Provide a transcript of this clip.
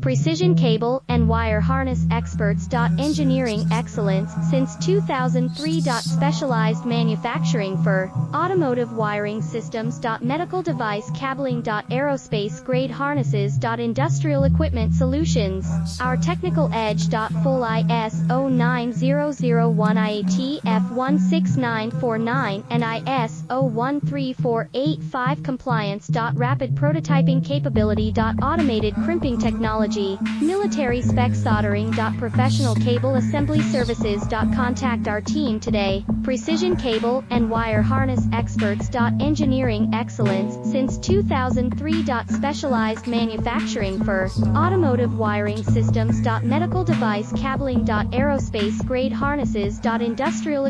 Precision cable and wire harness experts. Engineering excellence since 2003. Specialized manufacturing for automotive wiring systems. Medical device cabling. Aerospace grade harnesses. Industrial equipment solutions. Our technical edge. Full ISO 9001 IATF 16949 and ISO 13485 compliance. Rapid prototyping capability. Automated crimping technology. Military spec soldering. Professional cable assembly services. Contact our team today. Precision cable and wire harness experts. Engineering excellence since 2003. Specialized manufacturing for automotive wiring systems. Medical device cabling. Aerospace grade harnesses. Industrial